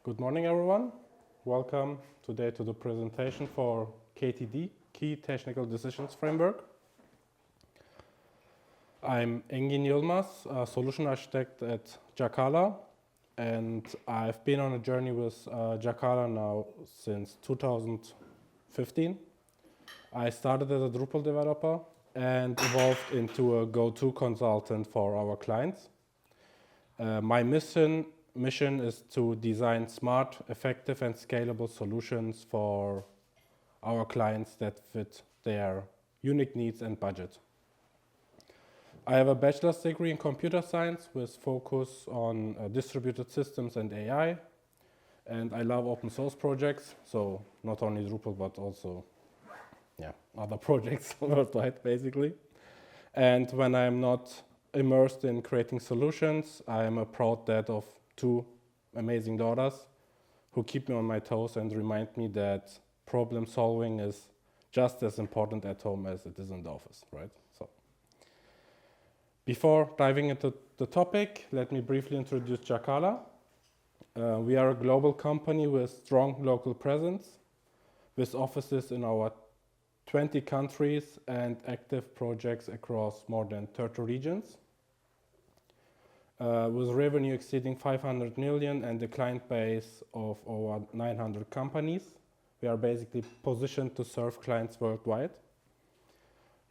Good morning, everyone. Welcome today to the presentation for KTD, Key Technical Decisions Framework. I'm Engin Yilmaz, a solution architect at Jakala, and I've been on a journey with Jakala now since 2015. I started as a Drupal developer and evolved into a go-to consultant for our clients. My mission is to design smart, effective, and scalable solutions for our clients that fit their unique needs and budget. I have a bachelor's degree in computer science with focus on distributed systems and AI. And I love open source projects, so not only Drupal, but also other projects worldwide, basically. And when I'm not immersed in creating solutions, I am a proud dad of 2 amazing daughters who keep me on my toes and remind me that problem solving is just as important at home as it is in the office, right? So, before diving into the topic, let me briefly introduce Jakala. We are a global company with strong local presence, with offices in our 20 countries and active projects across more than 30 regions. With revenue exceeding 500 million and a client base of over 900 companies. We are basically positioned to serve clients worldwide.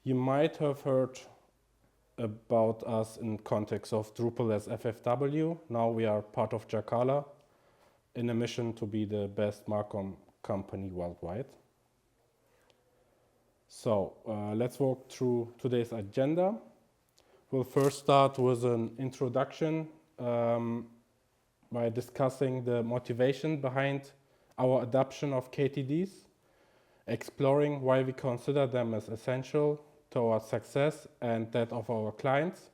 You might have heard about us in context of Drupal as FFW. Now we are part of Jakala in a mission to be the best Marcom company worldwide. So let's walk through today's agenda. We'll first start with an introduction by discussing the motivation behind our adoption of KTDs, exploring why we consider them as essential to our success and that of our clients,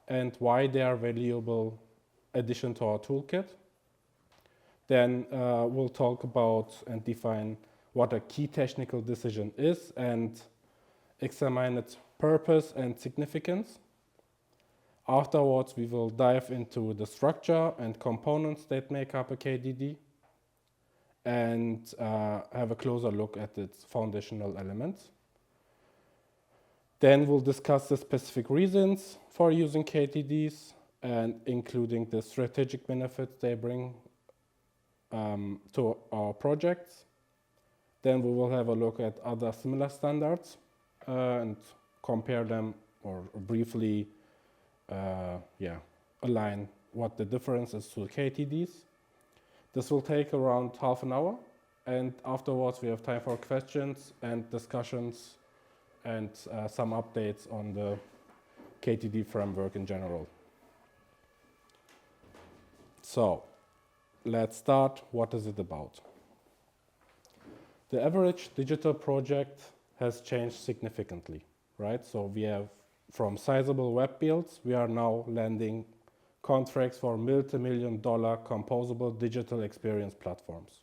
and why they are a valuable addition to our toolkit. Then we'll talk about and define what a key technical decision is and examine its purpose and significance. Afterwards, we will dive into the structure and components that make up a KTD and have a closer look at its foundational elements. Then we'll discuss the specific reasons for using KTDs and including the strategic benefits they bring to our projects. Then we will have a look at other similar standards and compare them or briefly align what the difference is to the KTDs. This will take around half an hour, and afterwards we have time for questions and discussions and some updates on the KTD framework in general. So let's start. What is it about? The average digital project has changed significantly, right? So we have from sizable web builds, we are now landing contracts for multi-million-dollar composable digital experience platforms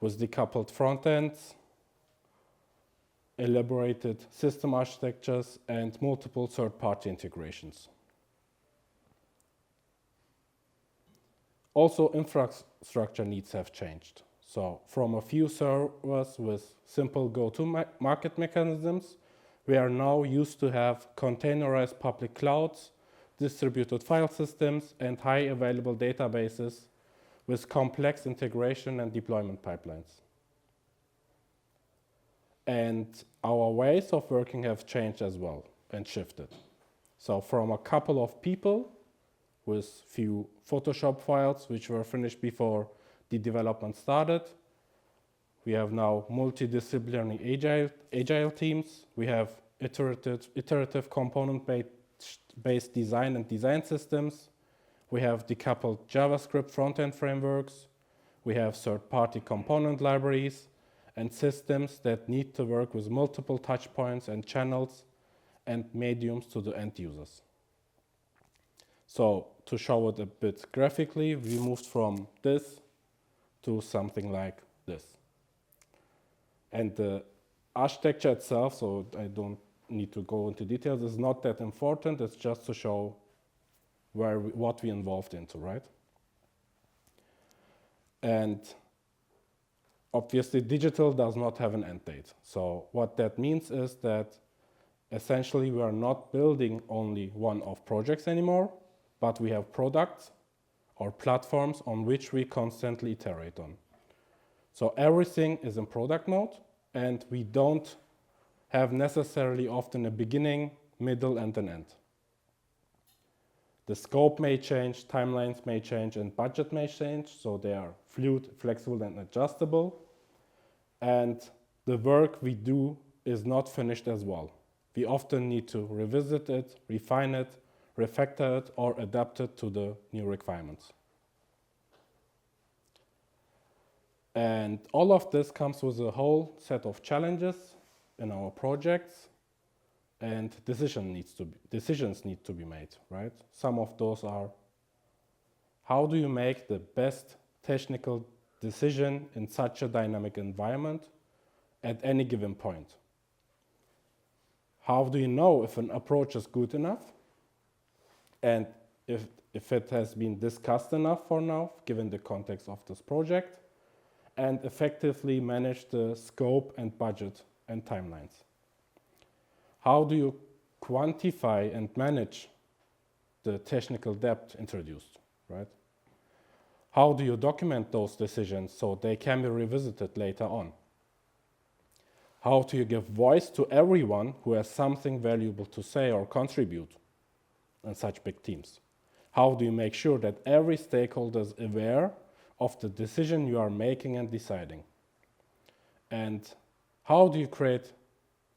with decoupled front ends, elaborated system architectures, and multiple third-party integrations. Also, infrastructure needs have changed. So from a few servers with simple go-to-market mechanisms, we are now used to have containerized public clouds, distributed file systems, and high available databases with complex integration and deployment pipelines. And our ways of working have changed as well and shifted. So from a couple of people with few Photoshop files which were finished before the development started, we have now multidisciplinary agile teams. We have iterative component-based design and design systems. We have decoupled JavaScript front-end frameworks. We have third-party component libraries and systems that need to work with multiple touchpoints and channels and mediums to the end users. So to show it a bit graphically, we moved from this to something like this. And the architecture itself, so I don't need to go into details, is not that important. It's just to show what we involved into, right? And obviously, digital does not have an end date. So what that means is that essentially we are not building only one-off projects anymore, but we have products or platforms on which we constantly iterate on. So everything is in product mode, and we don't have necessarily often a beginning, middle, and an end. The scope may change, timelines may change, and budget may change, so they are fluid, flexible, and adjustable. And the work we do is not finished as well. We often need to revisit it, refine it, refactor it, or adapt it to the new requirements. And all of this comes with a whole set of challenges in our projects, and decisions need to be made, right? Some of those are, how do you make the best technical decision in such a dynamic environment at any given point? How do you know if an approach is good enough, and if it has been discussed enough for now, given the context of this project, and effectively manage the scope and budget and timelines? How do you quantify and manage the technical debt introduced, right? How do you document those decisions so they can be revisited later on? How do you give voice to everyone who has something valuable to say or contribute in such big teams? How do you make sure that every stakeholder is aware of the decision you are making and deciding? And how do you create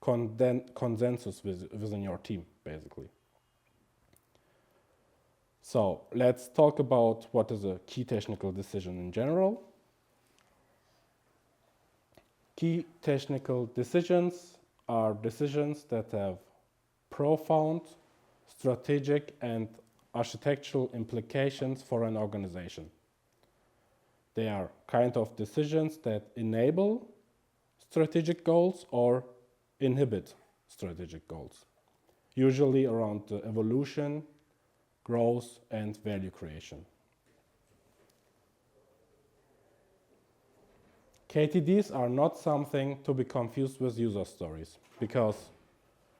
consensus within your team, basically? So let's talk about what is a key technical decision in general. Key technical decisions are decisions that have profound strategic and architectural implications for an organization. They are kind of decisions that enable strategic goals or inhibit strategic goals, usually around the evolution, growth, and value creation. KTDs are not something to be confused with user stories, because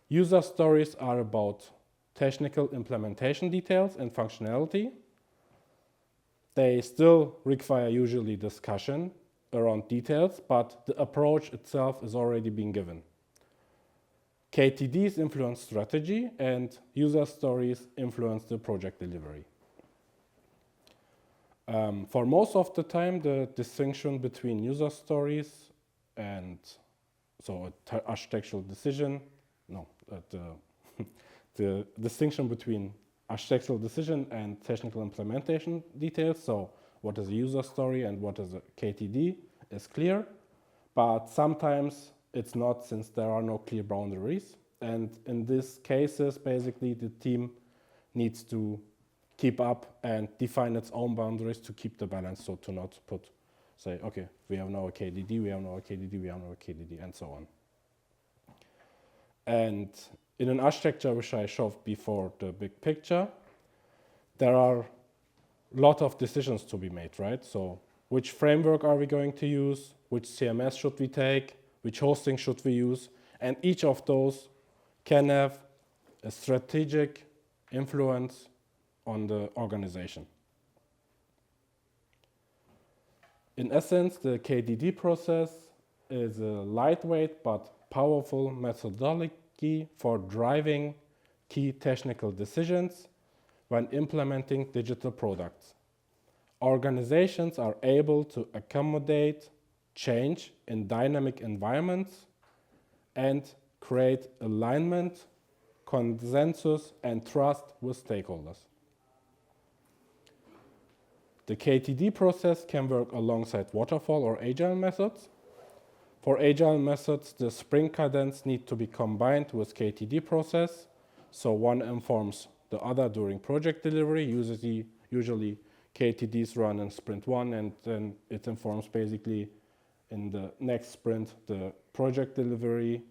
user stories are about technical implementation details and functionality. They still require usually discussion around details, but the approach itself is already being given. KTDs influence strategy, and user stories influence the project delivery. For most of the time, the distinction between user stories and architectural decision, the distinction between architectural decision and technical implementation details, so what is a user story and what is a KTD, is clear, but sometimes it's not, since there are no clear boundaries. And in these cases, basically, the team needs to keep up and define its own boundaries to keep the balance, so to not say, okay, we have now a KDD, we have now a KDD, we have now a KDD, and so on. And in an architecture which I showed before the big picture, there are a lot of decisions to be made, right? So which framework are we going to use? Which CMS should we take? Which hosting should we use? And each of those can have a strategic influence on the organization. In essence, the KDD process is a lightweight but powerful methodology for driving key technical decisions when implementing digital products. Organizations are able to accommodate change in dynamic environments and create alignment, consensus, and trust with stakeholders. The KTD process can work alongside waterfall or agile methods. For agile methods, the sprint cadence needs to be combined with KTD process, so one informs the other during project delivery. Usually KTDs run in sprint 1, and then it informs basically in the next sprint the project delivery.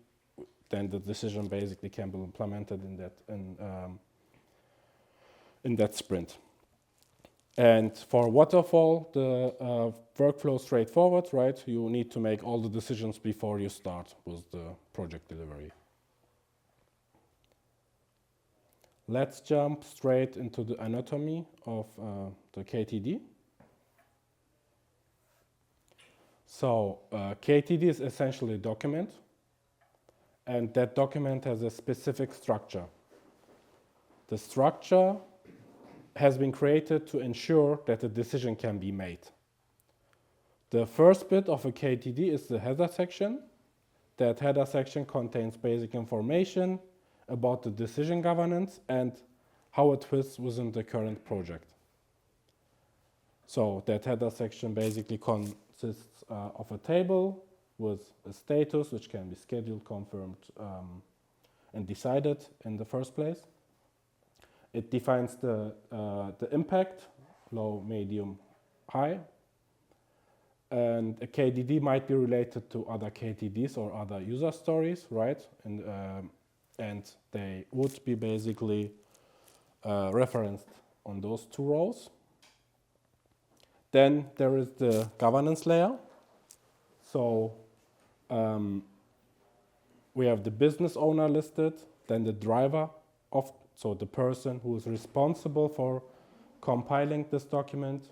Then the decision basically can be implemented in that sprint. And for waterfall, the workflow is straightforward, right? You need to make all the decisions before you start with the project delivery. Let's jump straight into the anatomy of the KTD. So KTD is essentially a document, and that document has a specific structure. The structure has been created to ensure that a decision can be made. The first bit of a KTD is the header section. That header section contains basic information about the decision governance and how it fits within the current project. So that header section basically consists of a table with a status, which can be scheduled, confirmed, and decided in the first place. It defines the impact, low, medium, high. And a KTD might be related to other KTDs or other user stories, right? And they would be basically referenced on those two rows. Then there is the governance layer. So we have the business owner listed, then the driver so the person who is responsible for compiling this document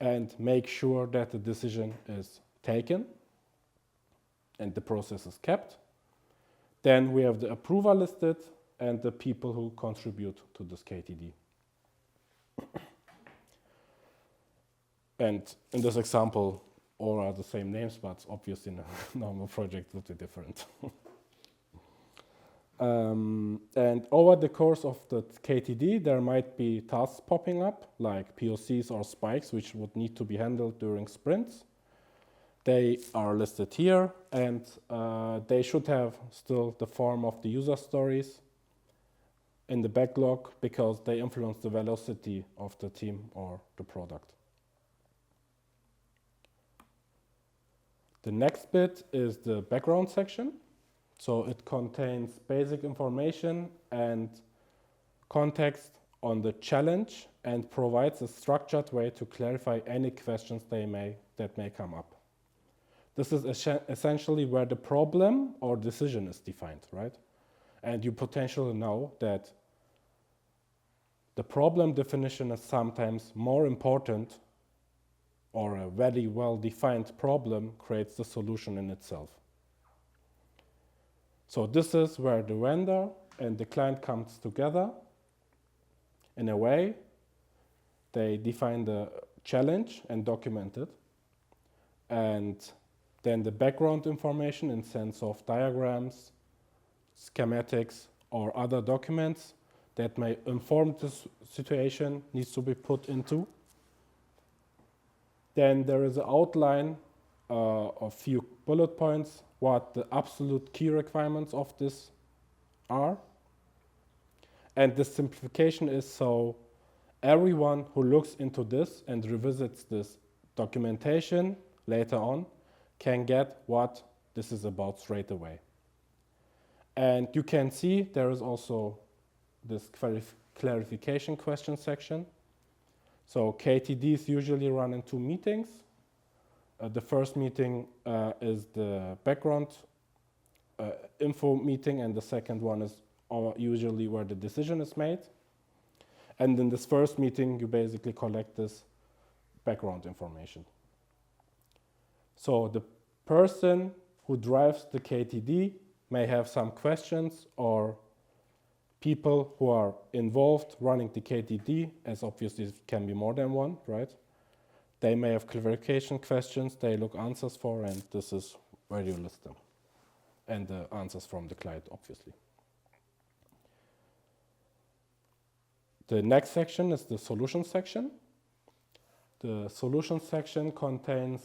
and make sure that the decision is taken and the process is kept. Then we have the approver listed and the people who contribute to this KTD. And in this example, all are the same names, but obviously in a normal project it would be different. And over the course of the KTD, there might be tasks popping up, like POCs or spikes, which would need to be handled during sprints. They are listed here, and they should have still the form of the user stories in the backlog because they influence the velocity of the team or the product. The next bit is the background section. So it contains basic information and context on the challenge and provides a structured way to clarify any questions that may come up. This is essentially where the problem or decision is defined, right? And you potentially know that the problem definition is sometimes more important, or a very well-defined problem creates the solution in itself. So this is where the vendor and the client comes together. In a way, they define the challenge and document it. And then the background information in sense of diagrams, schematics, or other documents that may inform this situation needs to be put into. Then there is an outline of few bullet points, what the absolute key requirements of this are. And the simplification is so everyone who looks into this and revisits this documentation later on can get what this is about straight away. And you can see there is also this clarification question section. So KTDs usually run in 2 meetings. The first meeting is the background info meeting, and the second one is usually where the decision is made. And in this first meeting, you basically collect this background information. So the person who drives the KTD may have some questions, or people who are involved running the KTD, as obviously it can be more than one, right? They may have clarification questions they look answers for, and this is where you list them. And the answers from the client, obviously. The next section is the solution section. The solution section contains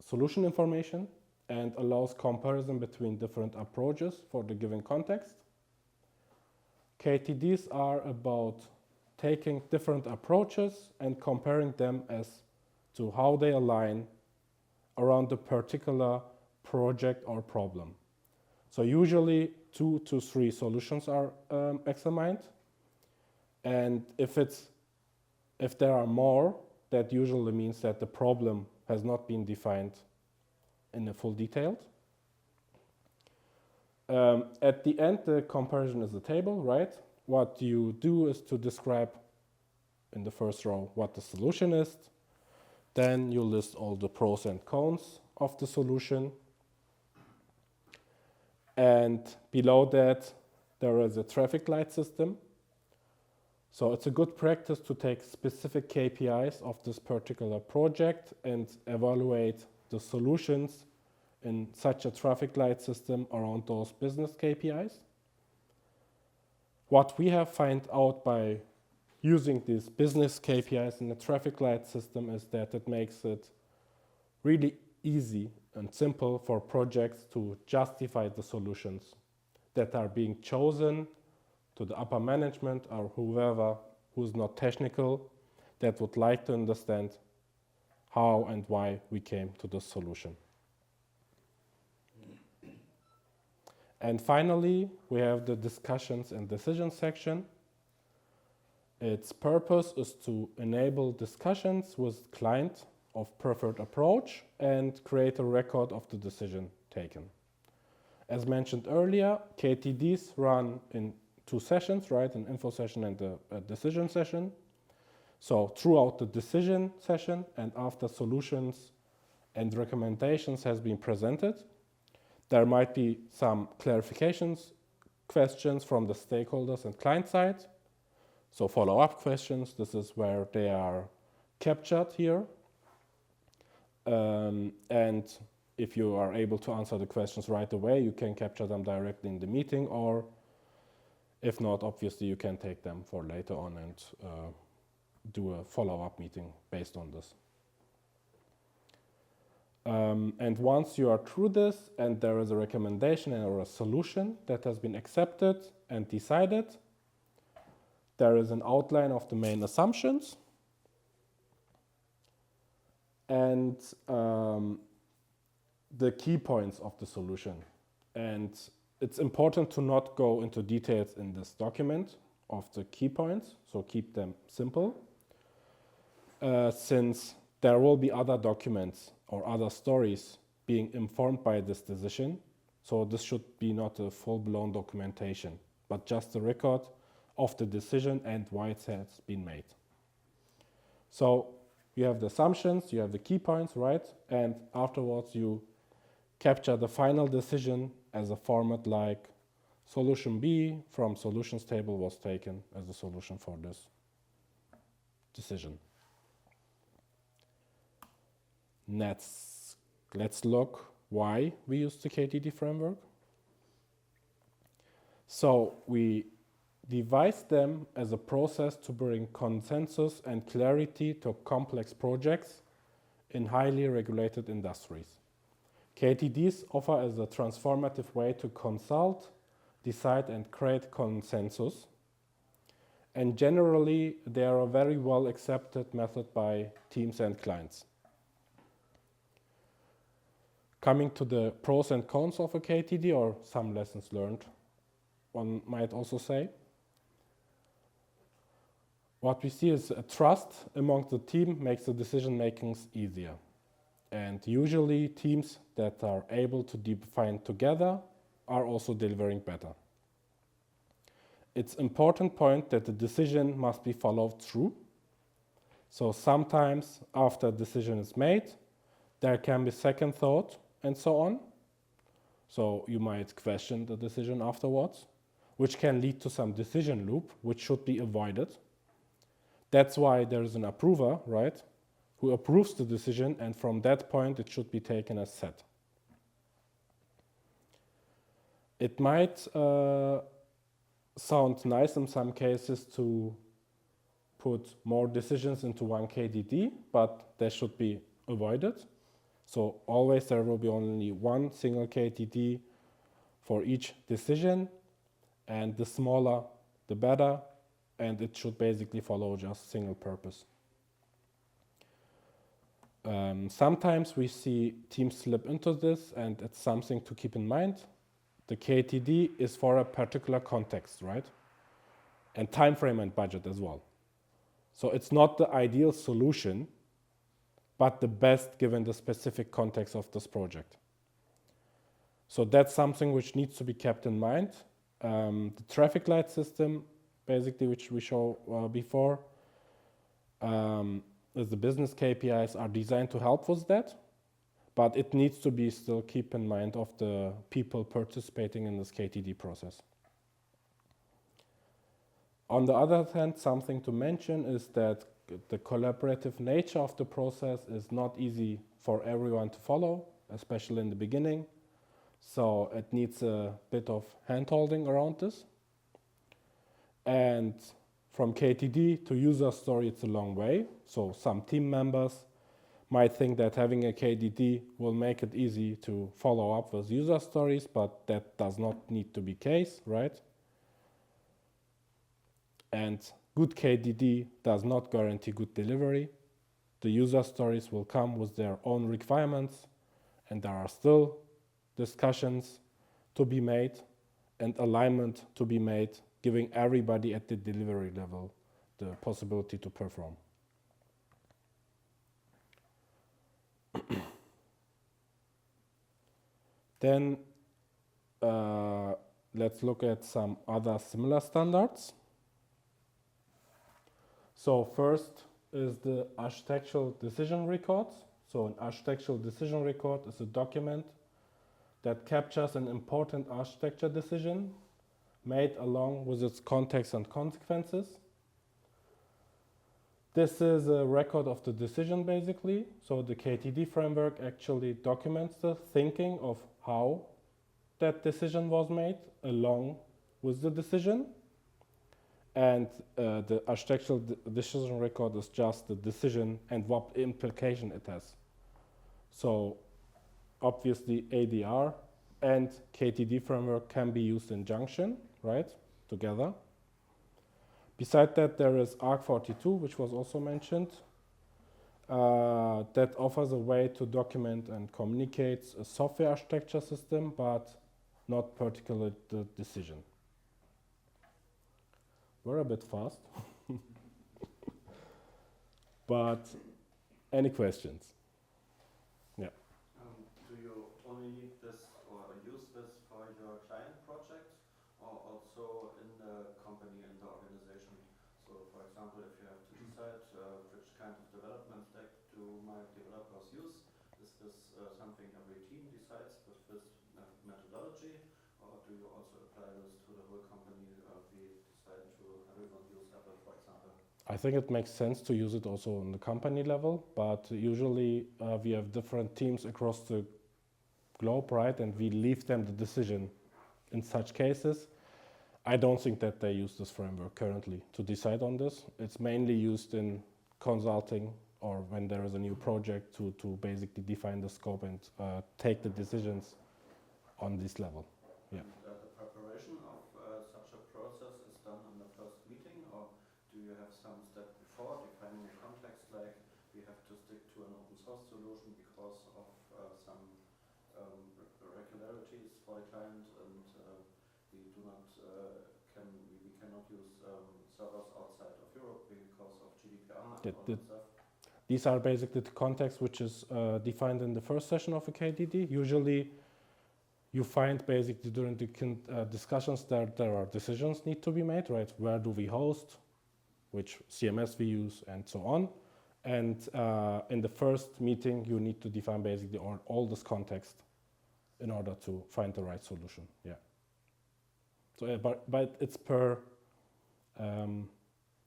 solution information and allows comparison between different approaches for the given context. KTDs are about taking different approaches and comparing them as to how they align around a particular project or problem. So usually 2 to 3 solutions are examined. And if it's If there are more, that usually means that the problem has not been defined in a full detail. At the end, the comparison is a table, right? What you do is to describe in the first row what the solution is. Then you list all the pros and cons of the solution. And below that, there is a traffic light system. So it's a good practice to take specific KPIs of this particular project and evaluate the solutions in such a traffic light system around those business KPIs. What we have found out by using these business KPIs in the traffic light system is that it makes it really easy and simple for projects to justify the solutions that are being chosen to the upper management or whoever who's not technical that would like to understand how and why we came to this solution. And finally, we have the discussions and decisions section. Its purpose is to enable discussions with client of preferred approach and create a record of the decision taken. As mentioned earlier, KTDs run in 2 sessions, right? An info session and a decision session. So throughout the decision session and after solutions and recommendations has been presented, there might be some clarifications, questions from the stakeholders and client side. So follow-up questions, this is where they are captured here. And if you are able to answer the questions right away, you can capture them directly in the meeting, or if not, obviously you can take them for later on and do a follow-up meeting based on this. And once you are through this and there is a recommendation or a solution that has been accepted and decided, there is an outline of the main assumptions and the key points of the solution. And it's important to not go into details in this document of the key points, so keep them simple, since there will be other documents or other stories being informed by this decision. So this should be not a full-blown documentation, but just a record of the decision and why it has been made. So you have the assumptions, you have the key points, right? And afterwards you capture the final decision as a format like solution B from solutions table was taken as a solution for this decision. Let's look why we use the KTD framework. So we devised them as a process to bring consensus and clarity to complex projects in highly regulated industries. KTDs offer as a transformative way to consult, decide and create consensus. And generally, they are a very well accepted method by teams and clients. Coming to the pros and cons of a KTD, or some lessons learned, one might also say. What we see is a trust among the team makes the decision makings easier. And usually teams that are able to define together are also delivering better. It's an important point that the decision must be followed through. So sometimes after a decision is made, there can be second thought and so on. So you might question the decision afterwards, which can lead to some decision loop, which should be avoided. That's why there is an approver, right, who approves the decision, and from that point it should be taken as set. It might sound nice in some cases to put more decisions into one KTD, but they should be avoided. So always there will be only one single KTD for each decision, and the smaller the better, and it should basically follow just single purpose. Sometimes we see teams slip into this, and it's something to keep in mind. The KTD is for a particular context, right? And time frame and budget as well. So it's not the ideal solution, but the best given the specific context of this project. So that's something which needs to be kept in mind. The traffic light system, basically, which we showed before, is the business KPIs are designed to help with that, but it needs to be still keep in mind of the people participating in this KTD process. On the other hand, something to mention is that the collaborative nature of the process is not easy for everyone to follow, especially in the beginning. So it needs a bit of hand-holding around this. And from KTD to user story, it's a long way. So some team members might think that having a KTD will make it easy to follow up with user stories, but that does not need to be the case, right? And good KTD does not guarantee good delivery. The user stories will come with their own requirements, and there are still discussions to be made and alignment to be made, giving everybody at the delivery level the possibility to perform. Then let's look at some other similar standards. So first is the architectural decision record. So an architectural decision record is a document that captures an important architecture decision made along with its context and consequences. This is a record of the decision, basically. So the KTD framework actually documents the thinking of how that decision was made along with the decision. And the architectural decision record is just the decision and what implication it has. So obviously ADR and KTD framework can be used in junction, right, together. Beside that, there is ARC42, which was also mentioned, that offers a way to document and communicate a software architecture system, but not particularly the decision. We're a bit fast, but any questions? Yeah. Do you only need this or use this for your client project or also in the company, in the organization? So for example, if you have to decide which kind of development stack do my developers use, is this something every team decides with this methodology, or do you also apply this to the whole company? We decide to everyone use Apple, for example. I think it makes sense to use it also on the company level, but usually we have different teams across the globe, right? And we leave them the decision in such cases. I don't think that they use this framework currently to decide on this. It's mainly used in consulting or when there is a new project to basically define the scope and take the decisions on this level. Yeah. And the preparation of such a process is done in the first meeting, or do you have some step before defining a context, like we have to stick to an open source solution because of some regularities for the client, and we cannot use servers outside of Europe because of GDPR and all that stuff? These are basically the context which is defined in the first session of a KTD. Usually you find basically during the discussions that there are decisions need to be made, right? Where do we host, which CMS we use, and so on. And in the first meeting, you need to define basically all this context in order to find the right solution, yeah. So, but it's per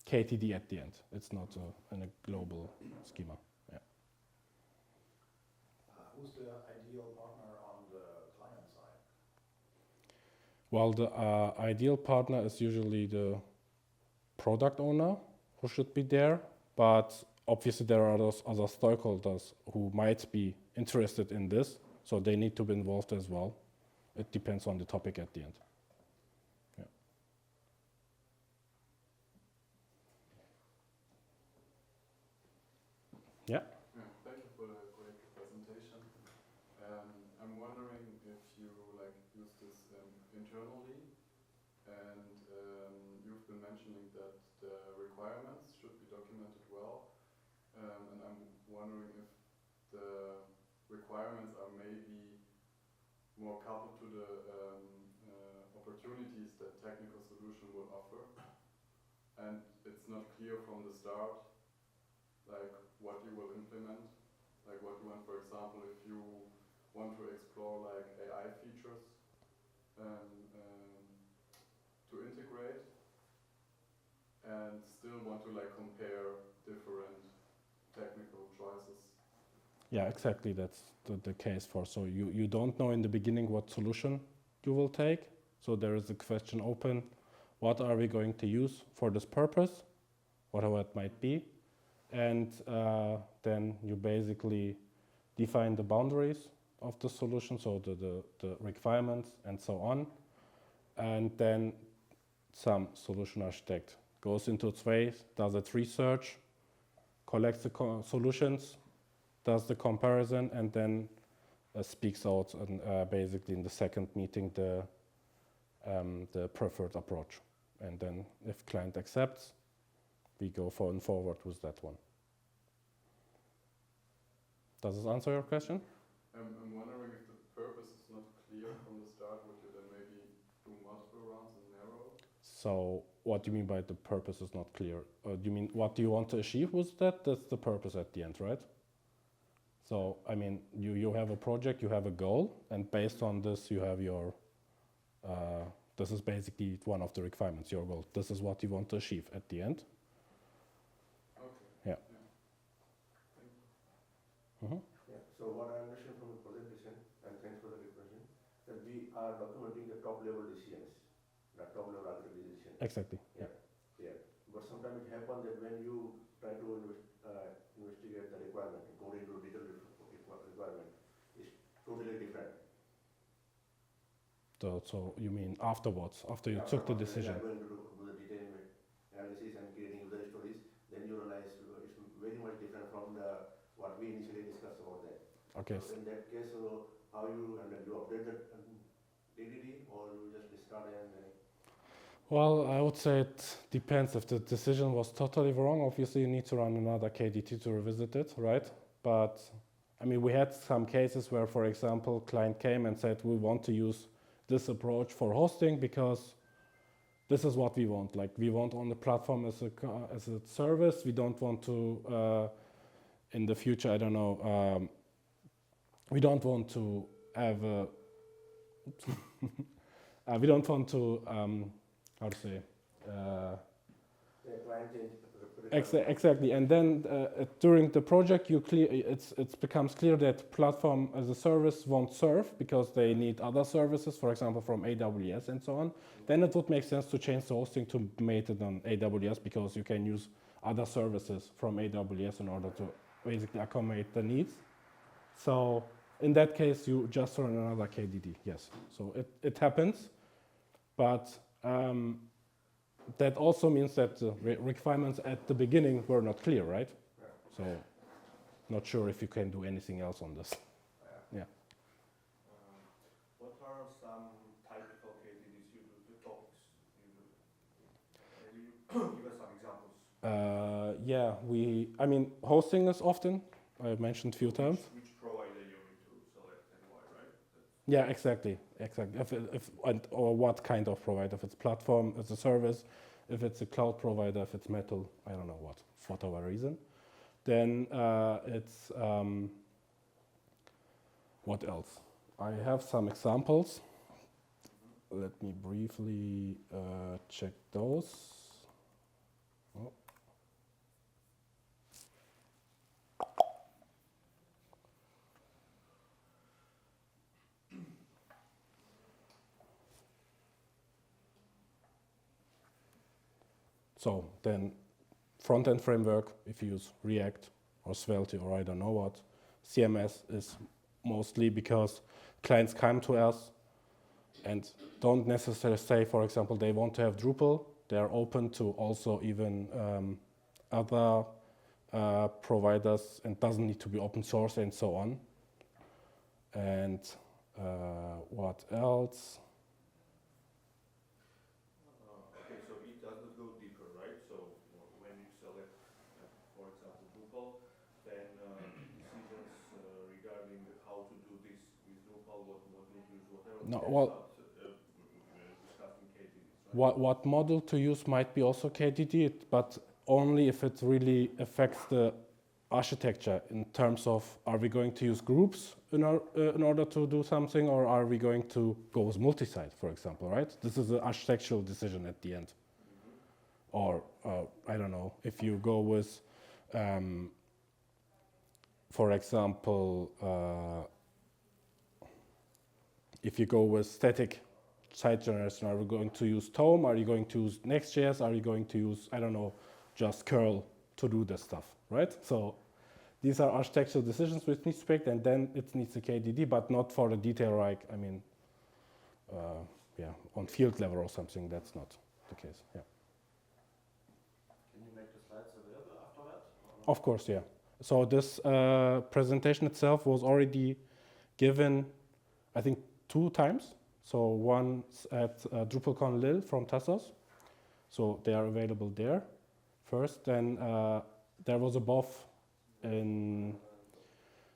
KTD at the end. It's not in a global schema, yeah. Who's the ideal partner on the client side? Well, the ideal partner is usually the product owner who should be there, but obviously there are those other stakeholders who might be interested in this, so they need to be involved as well. It depends on the topic at the end. Yeah. Yeah. Thank you for the great presentation. I'm wondering if you use this internally, and you've you've been mentioning that the requirements should be documented well, and I'm wondering if the requirements are maybe more coupled to the opportunities that technical solution will offer, and it's not clear from the start, like what you will implement, like what you want. For example, if you want to explore like AI features to integrate, and still want to like compare different technical choices. Yeah, exactly. That's the case for. So you don't know in the beginning what solution you will take. So there is a question open. What are we going to use for this purpose? Whatever it might be. And then you basically define the boundaries of the solution, so the requirements and so on. And then some solution architect goes into its ways, does its research, collects the solutions, does the comparison, and then speaks out and basically in the second meeting the preferred approach. And then if client accepts, we go forward with that one. Does this answer your question? I'm wondering if the purpose is not clear from the start, would you then maybe do multiple rounds and narrow? So what do you mean by the purpose is not clear? Do you mean what do you want to achieve with that? That's the purpose at the end, right? So, I mean, you have a project, you have a goal, and based on this you have your, this is basically one of the requirements, your goal. This is what you want to achieve at the end. Okay. Yeah. Thank you. Mm-hmm. Yeah, so what I understand from the presentation, and thanks for the question, that we are documenting the top level decisions, the top level architect decisions. Exactly. Yeah. Yeah. But sometimes it happens that when you try to investigate the requirement, go into detailed requirement, it's totally different. So you mean afterwards, after you took the decision? Going to do the detailed analysis and creating user stories, then you realize it's very much different from what we initially discussed about that. Okay. So in that case, how you update the DDD, or you just discard and Well, I would say it depends. If the decision was totally wrong, obviously you need to run another KDT to revisit it, right? But I mean, we had some cases where, for example, client came and said, we want to use this approach for hosting because this is what we want. Like, we want on the platform as a service. We don't want to, in the future, I don't know, we don't want to have a, we don't want to, how to say, exactly. And then during the project, it becomes clear that platform as a service won't serve because they need other services, for example, from AWS and so on. Then it would make sense to change the hosting to make it on AWS because you can use other services from AWS in order to basically accommodate the needs. So in that case, you just run another KDD, yes. So it happens, but that also means that the requirements at the beginning were not clear, right? Yeah. So not sure if you can do anything else on this. Yeah. What are some typical KTDs you do, the topics you do? Maybe you give us some examples. Yeah, I mean, hosting is often, I mentioned a few times. Which provider you need to select and why, right? Yeah, exactly. Or what kind of provider? If it's platform as a service, if it's a cloud provider, if it's metal, I don't know what, for whatever reason. Then it's what else? I have some examples. Let me briefly check those. Oh. So then front-end framework, if you use React or Svelte or I don't know what. CMS is mostly because clients come to us and don't necessarily say, for example, they want to have Drupal. They are open to also even other providers, and doesn't need to be open source and so on. And what else? Okay, so it does not go call what module to use, whatever. No, That's well, not, discussing KTDs, right? what model to use might be also KTD, but only if it really affects the architecture in terms of, are we going to use groups in order to do something, or are we going to go with multi-site, for example, right? This is an architectural decision at the end. Or, I don't know, if you go with, for example, if you go with static site generation, are we going to use Tome? Are you going to use Next.js? Are you going to use, I don't know, just curl to do this stuff, right? So these are architectural decisions which need to be picked, and then it needs a KDD, but not for the detail, like, I mean, yeah, on field level or something, that's not the case, yeah. Can you make the slides available after that? Of course, yeah. So this presentation itself was already given, I think, 2 times. So once at DrupalCon Lille from Tassos. So they are available there first. Then there was above in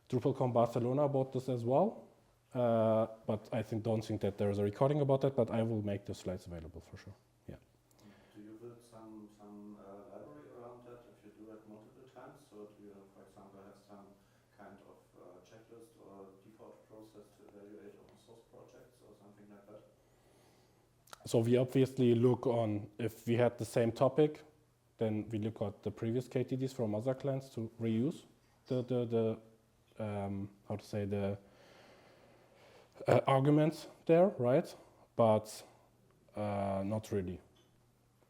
DrupalCon Barcelona about this as well. But I don't think that there is a recording about that, but I will make the slides available for sure. Yeah. Do you build some library around that if you do that multiple times? So do you, for example, have some kind of checklist or default process to evaluate open source projects or something like that? So we obviously look on, if we had the same topic, then we look at the previous KTDs from other clients to reuse the how to say, the arguments there, right? But not really,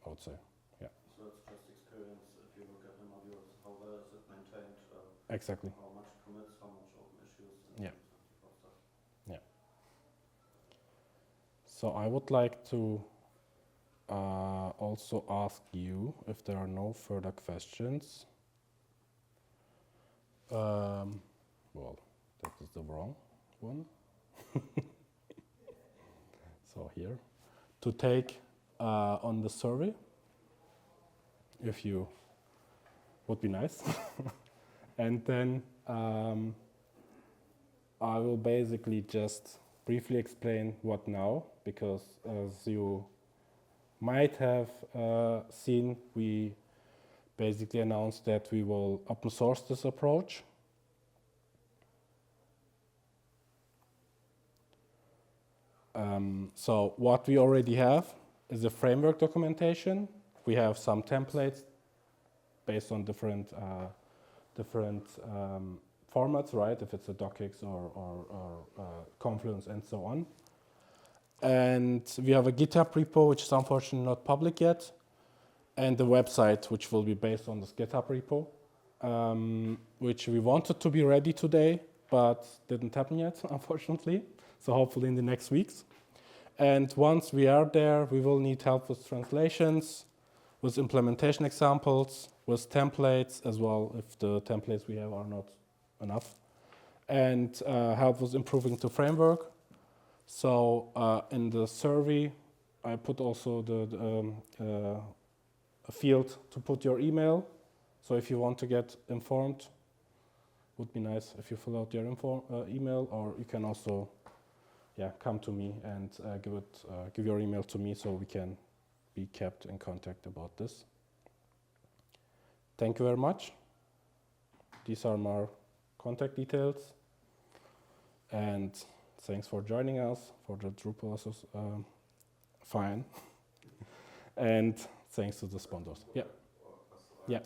I would say. Yeah. So it's just experience if you look at the modules, how well is it maintained, Exactly. how much commits, how much open issues, and Yeah. stuff. So I would like to also ask you, if there are no further questions. Well, that is the wrong one. So here, to take on the survey, if you would be nice. And then I will basically just briefly explain what now, because as you might have seen, we basically announced that we will open source this approach. So what we already have is a framework documentation. We have some templates based on different formats, right? If it's a docx or Confluence and so on. And we have a GitHub repo, which is unfortunately not public yet, and the website, which will be based on this GitHub repo, which we wanted to be ready today, but didn't happen yet, unfortunately. So hopefully in the next weeks. And once we are there, we will need help with translations, with implementation examples, with templates as well, if the templates we have are not enough, and help with improving the framework. So in the survey, I put also a field to put your email. So if you want to get informed, would be nice if you fill out your email, or you can also come to me and give your email to me so we can be kept in contact about this. Thank you very much. These are my contact details. And thanks for joining us for the Drupal fine. And thanks to the sponsors. Yeah.